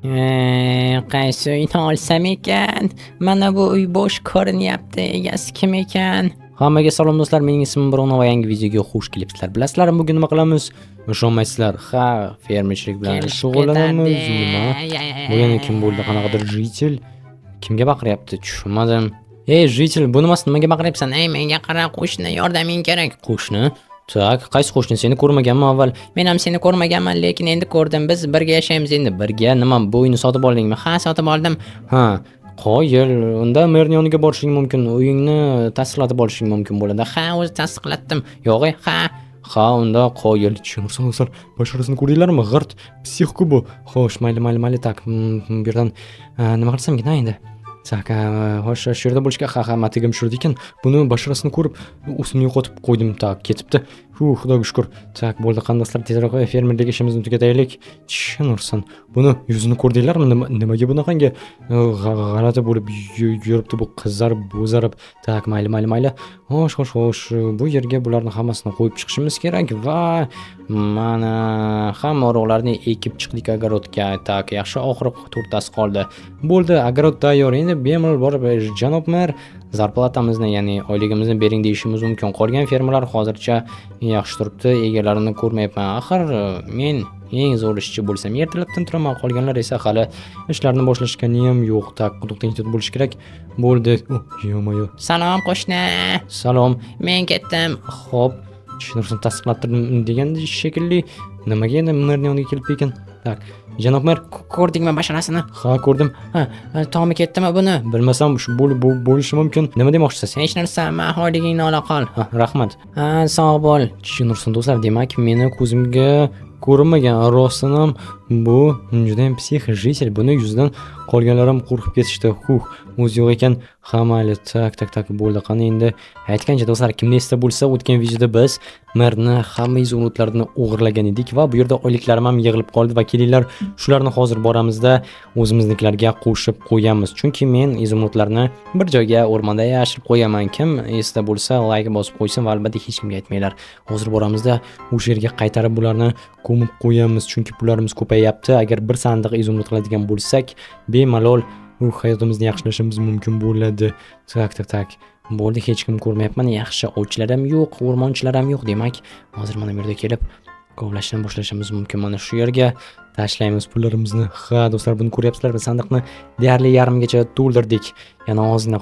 Qaysi uyni olsam ekan? Mana bu uy bo'sh ko'rinyapti. Egasi kim ekan? Hammaga salom do'stlar, mening ismim Bruno va yangi videoga xush kelibsizlar. Bilasizlar, bugun nima qilamiz? Ishonmaysizlar. Ha, fermerchilik bilan shug'ullanamiz. Nima? Bu yana kim bo'ldi? Qanaqadir jitel? Kimga baqiryapti? Tushunmadim. Ey, jitel, bu nimaga baqiryapsan? Ey, menga qara, qo'shni, yordaming kerak. Qo'shni? Tak, qaysi qo'shni? Seni ko'rmaganman avval. Men ham seni ko'rmaganman, lekin endi ko'rdim. Biz birga yashaymiz endi. Birga nima? Bu uyni sotib oldingmi? Ha, sotib oldim. Ha, qoyil. Unda merning yoniga borishing mumkin. Uyingni tasdiqlatib olishing mumkin bo'ladi. Ha, o'zi tasdiqlatdim. Yo'q, ha, unda qoyil. Tushunursiz, basharasini ko'rdinglarmi? G'irt, psixku bu. Xo'sh, mayli. Tak, bu yerdan nima qilsam endi? Tak, xo'sh, shu yerda bo'lishga matigim tushirdi ekan. Buni basharasini ko'rib, o'zimni yo'qotib qo'ydim. Tak, ketibdi. Xudoga shukr. Tak, bo'ldi, qandaslar tezroq fermerlik ishimizni tugataylik. Tushunursan. Buni yuzini ko'rdinglarmi? Nimaga bunaqangi g'alati bo'lib yuribdi bu qizlar bo'zarib. Tak, mayli. Xo'sh, bu yerga bularni hammasini qo'yib chiqishimiz kerak va mana hamma urug'larni ekib chiqdik огородga. Tak, yaxshi, oxiri to'rttasi qoldi. Bo'ldi, огород tayyor. Endi bemalol borib janob mer zarplatamizni, ya'ni oyligimizni bering deyishimiz mumkin. Qolgan fermerlar hozircha yaxshi turibdi, egalarini ko'rmayapman. Axir men eng zo'r ishchi bo'lsam ertalabdan turaman, qolganlar esa hali ishlarni boshlashgani ham yo'q. Tak, quduqdan ketib bo'lish kerak. Bo'ldi. Yo'q. Salom qo'shni. Salom. Men ketdim. Xo'p, tushunursan, tasdiqlattirdim degan shekilli. Nimaga endi merning yoniga kelib ekan? Tak, janob mer, ko'rdingmi basharasini? Ha, ko'rdim. Ha, tomi ketdimi buni? Bilmasam, shu bo'lishi mumkin. Nima demoqchisiz? Hech narsa, oyligingni ola qol. Ha, rahmat. Ha, sog' bo'l. Tushunursan do'stlar, demak, meni ko'zimga ko'rinmagan rostdan ham bu juda ham psix jitel. Buni yuzidan qolganlar ham qo'rqib ketishdi. O'zi yo'q ekan. Ha, mayli. Tak, bo'ldi. Qani endi aytgancha do'stlar, kimni esda bo'lsa, o'tgan videoda biz merni hamma izolotlarini o'g'irlagan edik va bu yerda oyliklarim ham yig'ilib qoldi va kelinglar, shularni hozir boramizda o'zimiznikilarga qo'shib qo'yamiz. Chunki men izolotlarni bir joyga o'rmonda yashirib qo'yaman. Kim esda bo'lsa, like bosib qo'ysin va albatta hech kimga aytmanglar. Hozir boramizda o'sha yerga qaytarib bularni ko'mib qo'yamiz, chunki pullarimiz ko'payyapti. Agar bir sandiq izolot qiladigan bo'lsak, bemalol hayotimizni yaxshilashimiz mumkin bo'ladi. Tak. Bo'ldi, hech kim ko'rmayapman. Yaxshi, ovchilar ham yo'q, o'rmonchilar ham yo'q. Demak, hozir mana bu yerga kelib kovlashdan boshlashimiz mumkin. Mana shu yerga tashlaymiz pullarimizni. Ha, do'stlar, buni ko'ryapsizlarmi? Sandiqni deyarli yarimgacha to'ldirdik. Yana ozgina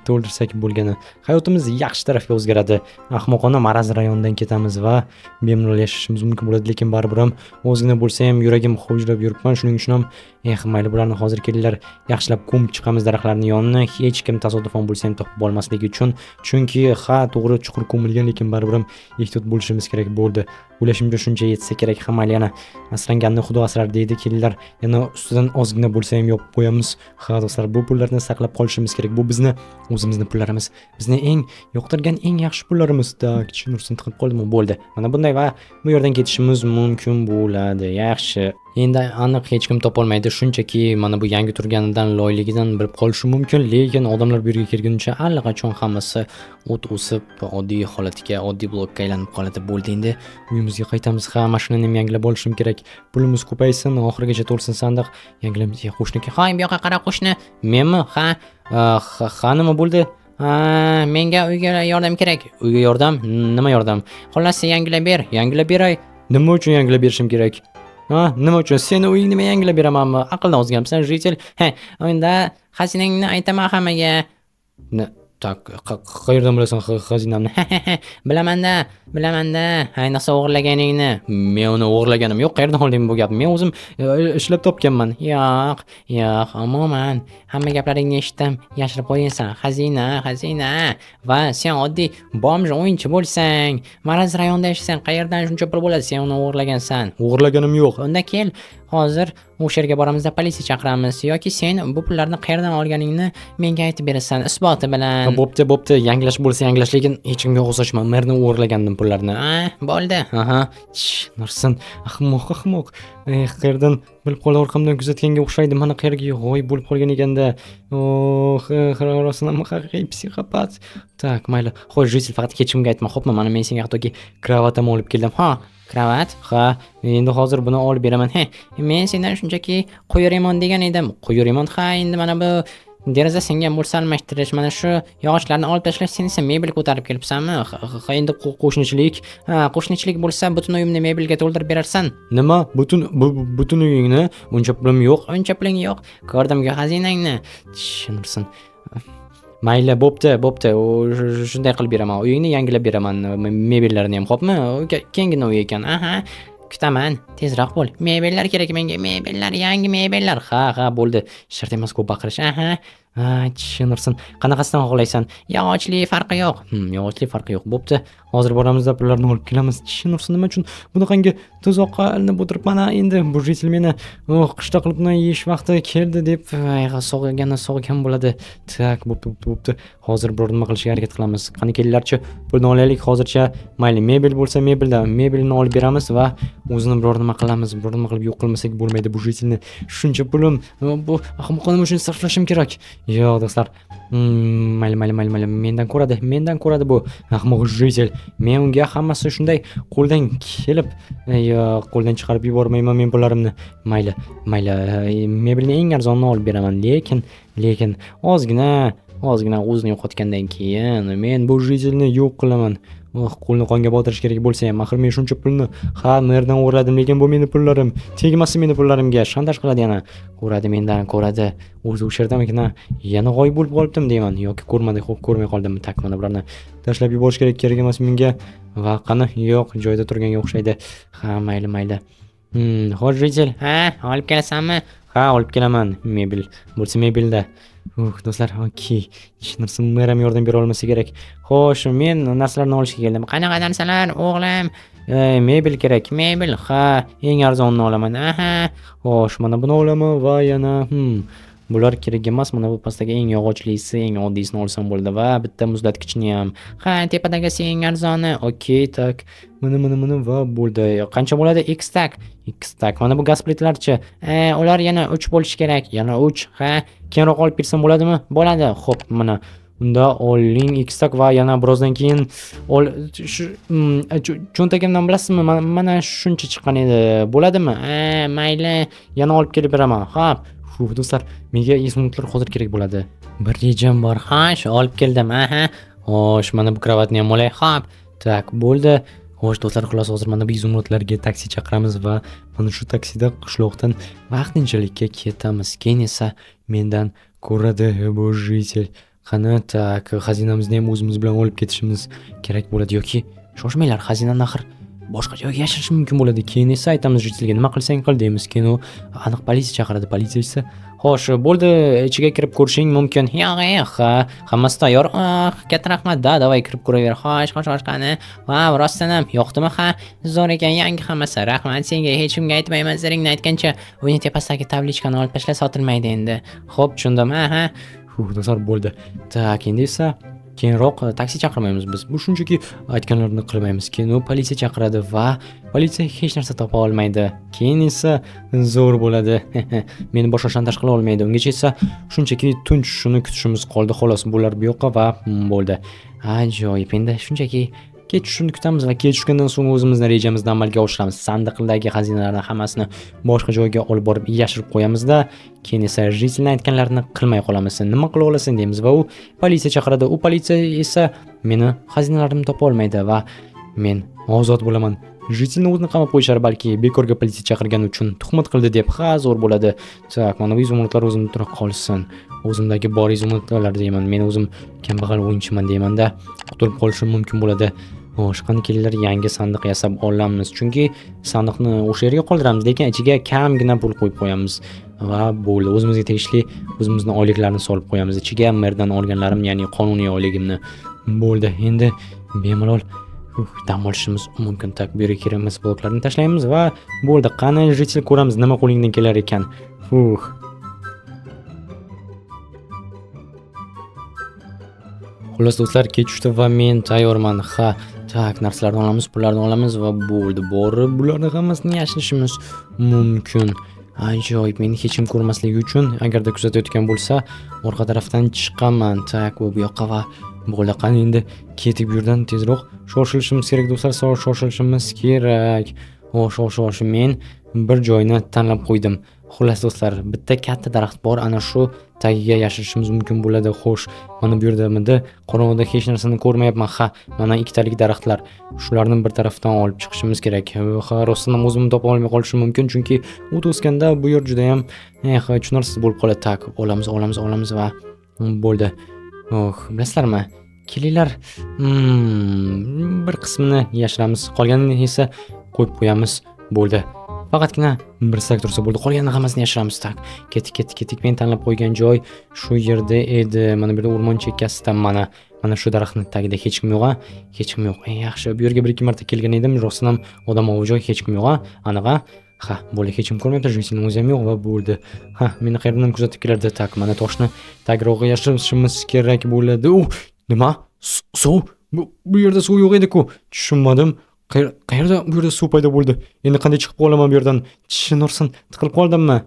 to'ldirsak bo'lgani. Hayotimiz yaxshi tarafga o'zgaradi. Ahmoqona maraz rayonidan ketamiz va bemalol yashashimiz mumkin bo'ladi, lekin baribir ham ozgina bo'lsa ham yuragim hujrab yuribman. Shuning uchun ham mayli, bularni hozir kelinglar, yaxshilab ko'mib chiqamiz daraxtlarning yonini. Hech kim tasodifan bo'lsa ham topib olmasligi uchun. Chunki to'g'ri chuqur ko'milgan, lekin baribir ham ehtiyot bo'lishimiz kerak. Bo'ldi. O'ylashimcha shuncha yetsa kerak. Mayli, yana asranganni xudo asrar deydi. Kelinglar, yana ustidan ozgina bo'lsa ham yopib qo'yamiz. Ha, do'stlar, bu pullarni saqlab qolishimiz kerak. Bu bizni o'zimizni pullarimiz. Bizni eng yoqtirgan eng yaxshi pullarimiz. Tak, tushunursan, tiqib qoldimi? Bo'ldi. Mana bunday va bu yerdan ketishimiz mumkin bo'ladi. Yaxshi. Endi aniq hech kim topolmaydi, shunchaki mana bu yangi turganidan, loyligidan bilib qolishi mumkin, lekin odamlar bu yerga kelguncha allaqachon hammasi o't o'sib, oddiy holatiga, oddiy blokka aylanib qoladi. Bo'ldi, endi uyimizga qaytamiz. Ha, mashinani ham yangilab olishim kerak. Pulimiz ko'paysin, oxirigacha to'lsin sandiq. Yangilaymiz. Qo'shniki, ha, bu yoqqa qara qo'shni. Menmi? Ha, nima bo'ldi? Menga uyga yordam kerak. Uyga yordam? Nima yordam? Xullas, yangilab beray. Nima uchun yangilab berishim kerak? Nima uchun? Seni uyingni men yangilab beramanmi? Aqldan ozganmisan, jitel. Unda xazinangni aytaman hammaga. Tak, qayerdan bilasan xazinamni? Bilaman-da. Ayniqsa o'g'irlaganingni. Men uni o'g'irlaganim yo'q. Qayerdan olding bu gapni? Men o'zim ishlab topganman. Yo'q. Umuman hamma gaplaringni eshitdim. Yashirib qo'yinsan. Xazina. Va sen oddiy bomj o'yinchi bo'lsang, maraz rayonda yashasang, qayerdan shuncha pul bo'ladi? Sen uni o'g'irlagansan. O'g'irlaganim yo'q. Unda kel, hozir o'sha yerga boramizda politsiya chaqiramiz yoki sen bu pullarni qayerdan olganingni menga aytib berasan isboti bilan. Bo'pti. Yangilash bo'lsa yangilash, lekin hech kimga o'xshashman. Merni o'g'irlagandim pullarni. Bo'ldi. Nursin, ahmoq. Qayerdan bilib qoldi, orqamdan kuzatganga o'xshaydi. Mana qayerga g'oyib bo'lib qolgan ekanda. Rostdan ham haqiqiy psixopat. Tak, mayli. Xo'sh, jitel, faqat hech kimga aytma, xo'pmi? Mana men senga hattoki kravatimni olib keldim. Kravat? Ha, endi hozir buni olib beraman. Men sendan shunchaki qo'yiraman degan edim. Qo'yiraman. Ha, endi mana bu deraza singan bo'lsa almashtirish, mana shu yog'ochlarni olib tashlash, sen mebel ko'tarib kelibsanmi? Endi qo'shnichilik, qo'shnichilik bo'lsa butun uyimni mebelga to'ldirib berarsan. Nima? Butun uyingni? Uncha pulim yo'q. Uncha puling yo'q. Ko'rdimku xazinangni. Tushunirsan. Mayli, bo'pti. Shunday qilib beraman. Uyingni yangilab beraman. Mebellarni ham, xo'pmi? Keyingina uy ekan. Kutaman, tezroq bo'l. Mebellar kerak menga, mebellar, yangi mebellar. Ha, bo'ldi. Shart emas ko'p baqirish. Tushunirsan. Qanaqasidan xohlaysan? Yog'ochli farqi yo'q. Yog'ochli farqi yo'q. Bo'pti. Hozir boramizda pullarni olib kelamiz. Tushunirsan, nima uchun bunaqangi tuzoqqa ilinib o'tiribman endi? Bu jisil meni qishda qilibni yeyish vaqti keldi deb sog'gan bo'ladi. Tak, bo'pti. Hozir biror nima qilishga harakat qilamiz. Qani kelinglarchi, pulni olaylik hozircha. Mayli, mebel bo'lsa mebelni olib beramiz va o'zini biror nima qilamiz. Biror nima qilib yo'q qilmasak bo'lmaydi bu jisilni. Shuncha pulim bu ahmoqona uchun sarflashim kerak. Yo'q do'stlar. Mayli. Mendan ko'radi bu ahmoq jisil. Men unga hammasi shunday qo'ldan kelib, qo'ldan chiqarib yubormayman men pullarimni. Mayli. Mebelni eng arzonini olib beraman, lekin ozgina o'zini yo'qotgandan keyin men bu jisilni yo'q qilaman. Qo'lni qonga botirish kerak bo'lsa ham, axir men shuncha pulni merdan o'radim, lekin bu meni pullarim. Tegmasi meni pullarimga, shantaj qiladi yana. Ko'radi. O'zi o'sha yerdamikina yana g'oyib bo'lib qolibdim deyman yoki ko'rmay qoldimmi? Tak, mana bularni tashlab yuborish kerak emas menga. Va qani, yo'q, joyida turganga o'xshaydi. Mayli. Xo'sh, Rizil, olib kelasanmi? Olib kelaman. Mebel bo'lsa mebelda. Do'stlar, okey. Tushunarsan, meram yordam bera olmasa kerak. Xo'sh, men narsalarni olishga keldim. Qanaqa narsalar, o'g'lim? Mebel kerak. Mebel, eng arzonini olaman. Xo'sh, mana buni olaman va yana bular kerak emas. Mana bu pastdagi eng yog'ochlisi, eng oddiysini olsam bo'ldi va bitta muzlatgichni ham. Tepadagisi eng arzoni. Okey, tak. Mana va bo'ldi. Qancha bo'ladi? X tak. Mana bu gaz plitalarchi. Ular yana 3 bo'lishi kerak. Yana 3. Keyinroq olib bersam bo'ladimi? Bo'ladi. Xo'p, mana unda oling X tak va yana birozdan keyin cho'ntagimdan bilasizmi? Mana shuncha chiqqan edi. Bo'ladimi? Mayli, yana olib kelib beraman. Xo'p. Do'stlar, menga esmutlar hozir kerak bo'ladi. Bir rejam bor. Olib keldim. Xo'sh, mana bu kravatni ham olay. Xo'p. Tak, bo'ldi. Xo'sh do'stlar, xolos hozir mana bu izumrudlarga taksi chaqiramiz va mana shu taksida qishloqdan vaqtinchalikka ketamiz. Keyin esa mendan ko'radi bu jisil. Qani, tak, xazinamizni ham o'zimiz bilan olib ketishimiz kerak bo'ladi yoki shoshmanglar, xazinani axir boshqa joyga yashirish mumkin bo'ladi. Keyin esa aytamiz jisilga, nima qilsang qil deymiz. Keyin u aniq politsiya chaqiradi. Politsiya esa xo'sh, bo'ldi, ichiga kirib ko'rishing mumkin. Yo'q, hammasi tayyor. Katta rahmat, davay kirib ko'raver. Xo'sh, qani. Rostdan ham yo'qdimi? Zo'r ekan, yangi hammasi. Rahmat senga, hech kimga aytmayman. Ziringni aytgancha uyning tepasidagi tablichkani olib tashla, sotilmaydi endi. Xo'p, tushundim. Do'stlar, bo'ldi. Tak, endi esa keyinroq taksi chaqirmaymiz biz. Bu shunchaki aytganlarini qilmaymiz. Keyin u politsiya chaqiradi va politsiya hech narsa topa olmaydi. Keyin esa zo'r bo'ladi. Meni boshqa shantaj qila olmaydi. Ungacha esa shunchaki tunch shuni kutishimiz qoldi. Xolos, bular bu yoqqa va bo'ldi. Ajoyib. Endi shunchaki kech tushishni kutamiz va kech tushgandan so'ng o'zimizning rejamizni amalga oshiramiz. Sandiqdagi xazinalarni hammasini boshqa joyga olib borib yashirib qo'yamizda, keyin esa jisilni aytganlarini qilmay qolamiz. Nima qila olasan deymiz va u politsiya chaqiradi. U politsiya esa meni xazinalarimni topa olmaydi va men ozod bo'laman. Jisilni o'zini qamab qo'yishar, balki bekorga politsiya chaqirgani uchun tuhmat qildi deb. Zo'r bo'ladi. Tak, mana bu izumrudlar o'zimda tura qolsin. O'zimdagi bor izumrudlar deyman. Men o'zim kambag'al o'yinchiman deymanda, qutulib qolishim mumkin bo'ladi. Xo'sh, qani kelinglar, yangi sandiq yasab olamiz. Chunki sandiqni o'sha yerga qoldiramiz, lekin ichiga kamgina pul qo'yib qo'yamiz va bo'ldi. O'zimizga tegishli o'zimizning oyliklarni solib qo'yamiz ichiga. Merdan olganlarim, ya'ni qonuniy oyligimni. Bo'ldi. Endi bemalol dam olishimiz mumkin. Tak, bu yerga kerakmas bloklarni tashlaymiz va bo'ldi. Qani jisil, ko'ramiz nima qo'lingdan kelar ekan. Xullas do'stlar, kech tushdi va men tayyorman. Tak, narsalarni olamiz, pullarni olamiz va bo'ldi. Borib bularni hammasini yashirishimiz mumkin. Ajoyib, meni hech kim ko'rmasligi uchun agarda kuzatayotgan bo'lsa, orqa tarafdan chiqaman. Tak, bu yoqqa va Bo'ldi, qani endi ketib bu yerdan tezroq shoshilishimiz kerak do'stlar, shoshilishimiz kerak. Xo'sh, men bir joyni tanlab qo'ydim. Xullas do'stlar, bitta katta daraxt bor, ana shu tagiga yashirishimiz mumkin bo'ladi. Xo'sh, mana bu yerdamidi? Qorong'ida hech narsani ko'rmayapman. Ha, mana ikkitalik daraxtlar. Shularni bir tarafdan olib chiqishimiz kerak. Ha, rostdan ham o'zimni topa olmay qolishim mumkin, chunki o't o'skanda bu yer juda ham tushunarsiz bo'lib qoladi. Tak, olamiz va bo'ldi. Bilasizlarmi? Kelinglar, bir qismini yashiramiz, qolganini esa qo'yib qo'yamiz. Bo'ldi. Faqatgina bir sak tursa bo'ldi. Qolganini hammasini yashiramiz. Tak. Ketdik. Men tanlab qo'ygan joy shu yerda edi. Mana bu yerda o'rmon chekkasida mana shu daraxtning tagida hech kim yo'q. Hech kim yo'q. Yaxshi. Bu yerga 1-2 marta kelgan edim. Rostdan ham odamovi joy, hech kim yo'q. Aniq. Ha, bo'ldi, hech kim ko'rmayapti, Juysining o'zi ham yo'q va bo'ldi. Ha, meni qayerdan kuzatib kelardi? Tak, mana toshni tagrog'iga yashirishimiz kerak bo'ladi. Nima? Suv? Bu yerda suv yo'q edi-ku. Tushunmadim. Qayerda bu yerda suv paydo bo'ldi? Endi qanday chiqib qolaman bu yerdan? Tishim ursin, tiqilib qoldimmi?